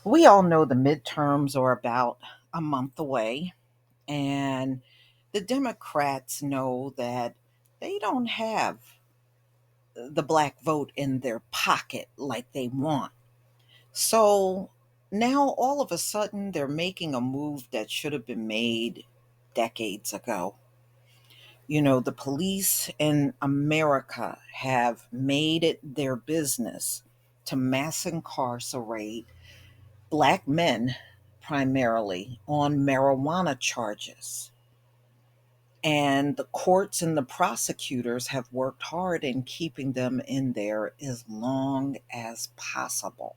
We all know the midterms are about a month away, and the Democrats know that they don't have the black vote in their pocket like they want. So now all of a sudden they're making a move that should have been made decades ago. You know, the police in America have made it their business to mass incarcerate black men primarily on marijuana charges. And the courts and the prosecutors have worked hard in keeping them in there as long as possible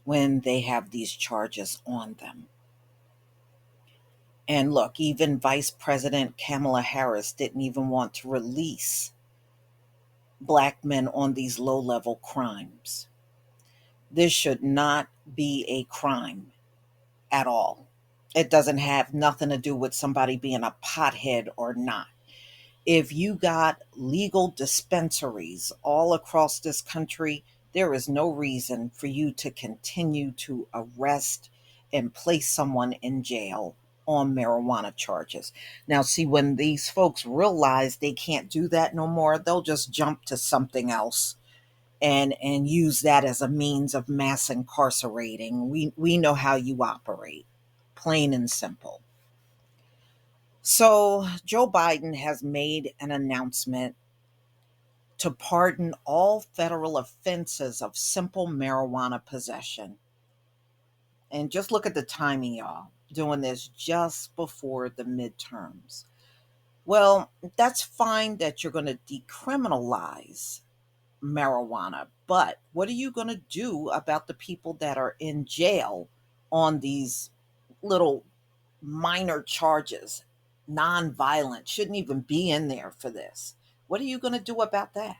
when they have these charges on them. And look, even Vice President Kamala Harris didn't even want to release black men on these low level crimes. This should not be a crime at all. It doesn't have nothing to do with somebody being a pothead or not. If you got legal dispensaries all across this country, there is no reason for you to continue to arrest and place someone in jail on marijuana charges. Now, see, when these folks realize they can't do that no more, they'll just jump to something else and use that as a means of mass incarcerating. We know how you operate, plain and simple. So Joe Biden has made an announcement to pardon all federal offenses of simple marijuana possession. And just look at the timing, y'all, doing this just before the midterms. Well, that's fine that you're going to decriminalize marijuana. But what are you going to do about the people that are in jail on these little minor charges? Non-violent, shouldn't even be in there for this. What are you going to do about that?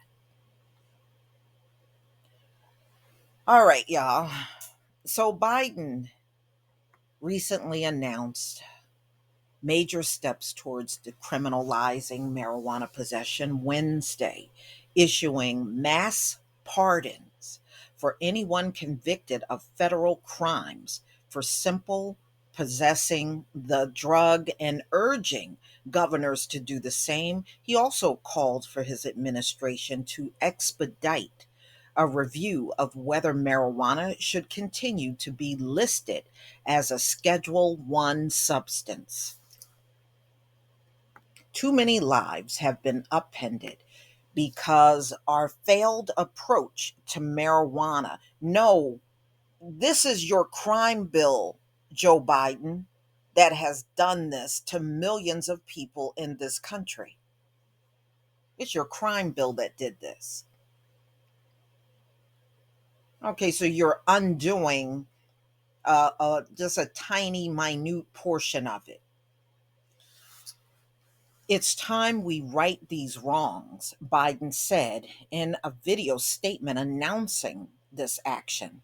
All right, y'all. So Biden recently announced major steps towards decriminalizing marijuana possession Wednesday, issuing mass pardons for anyone convicted of federal crimes for simple possessing the drug and urging governors to do the same. He also called for his administration to expedite a review of whether marijuana should continue to be listed as a Schedule 1 substance. Too many lives have been upended because our failed approach to marijuana. No, this is your crime bill, Joe Biden, that has done this to millions of people in this country. It's your crime bill that did this. Okay, so you're undoing just a tiny, minute portion of it. It's time we right these wrongs, Biden said in a video statement announcing this action.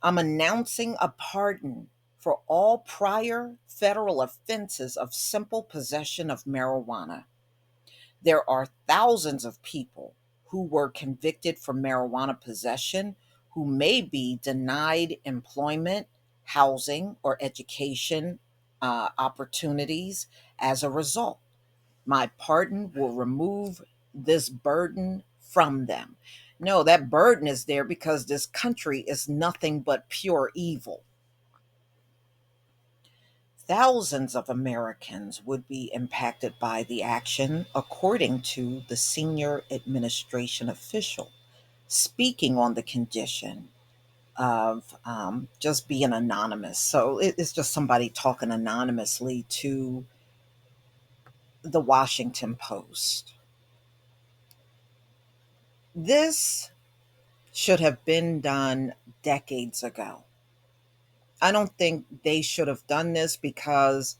I'm announcing a pardon for all prior federal offenses of simple possession of marijuana. There are thousands of people who were convicted for marijuana possession who may be denied employment, housing, or education opportunities as a result. My pardon will remove this burden from them. No, that burden is there because this country is nothing but pure evil. Thousands of Americans would be impacted by the action, according to the senior administration official speaking on the condition of just being anonymous. So it's just somebody talking anonymously to the Washington Post. This should have been done decades ago. I don't think they should have done this because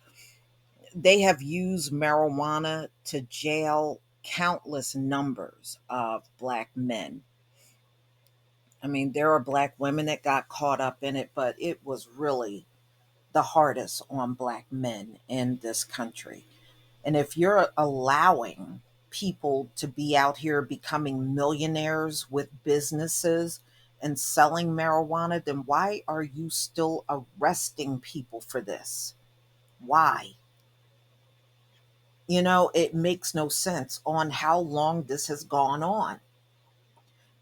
they have used marijuana to jail countless numbers of black men. I mean, there are black women that got caught up in it, but it was really the hardest on black men in this country. And if you're allowing people to be out here becoming millionaires with businesses and selling marijuana, then why are you still arresting people for this? Why? It makes no sense on how long this has gone on.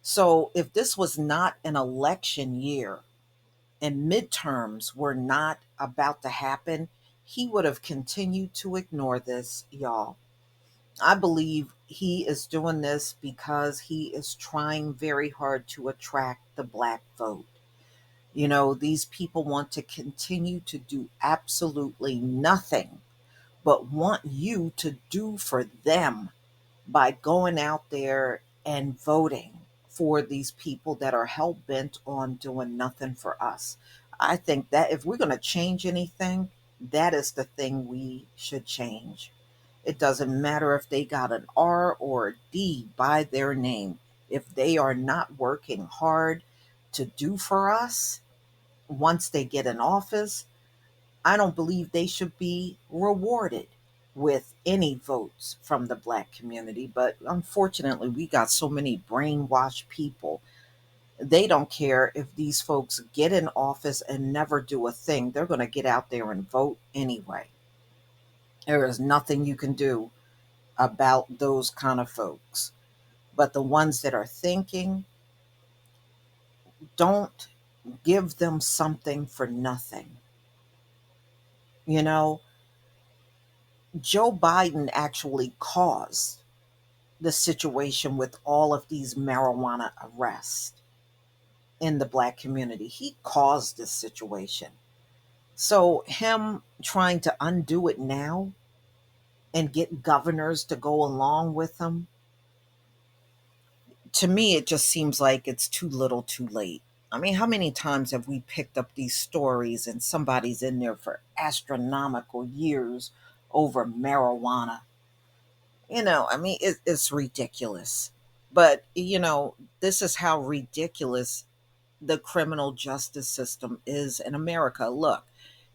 So, if this was not an election year and midterms were not about to happen, he would have continued to ignore this, y'all. I believe he is doing this because he is trying very hard to attract the black vote. These people want to continue to do absolutely nothing but want you to do for them by going out there and voting for these people that are hell bent on doing nothing for us. I think that if we're going to change anything, that is the thing we should change. It doesn't matter if they got an R or a D by their name. If they are not working hard to do for us once they get in office, I don't believe they should be rewarded with any votes from the black community. But unfortunately, we got so many brainwashed people. They don't care if these folks get in office and never do a thing. They're going to get out there and vote anyway. There is nothing you can do about those kind of folks. But the ones that are thinking, don't give them something for nothing. You know, Joe Biden actually caused the situation with all of these marijuana arrests in the black community. He caused this situation. So, him trying to undo it now and get governors to go along with him, to me, it just seems like it's too little too late. I mean, how many times have we picked up these stories and somebody's in there for astronomical years over marijuana? I mean, it's ridiculous. But, this is how ridiculous the criminal justice system is in America. Look,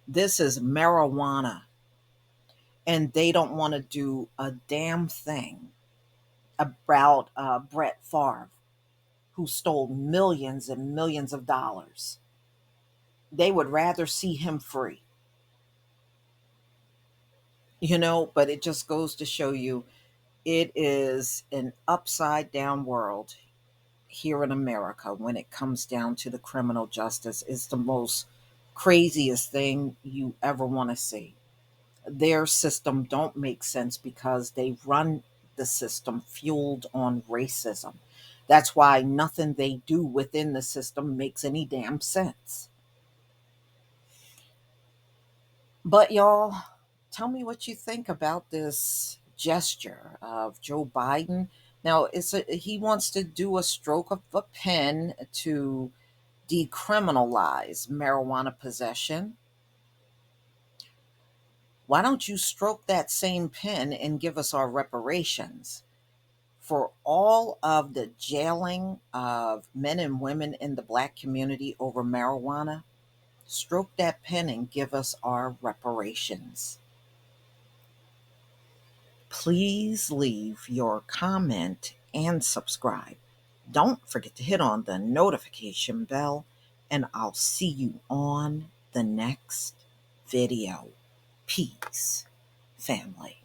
this is marijuana, and they don't want to do a damn thing about Brett Favre, who stole millions and millions of dollars. They would rather see him free, but it just goes to show you it is an upside down world here in America when it comes down to the criminal justice. It's the most craziest thing you ever want to see. Their system don't make sense because they run the system fueled on racism. That's why nothing they do within the system makes any damn sense. But y'all, tell me what you think about this gesture of Joe Biden. Now, he wants to do a stroke of a pen to decriminalize marijuana possession. Why don't you stroke that same pen and give us our reparations for all of the jailing of men and women in the black community over marijuana? Stroke that pen and give us our reparations. Please leave your comment and subscribe. Don't forget to hit on the notification bell, and I'll see you on the next video. Peace, family.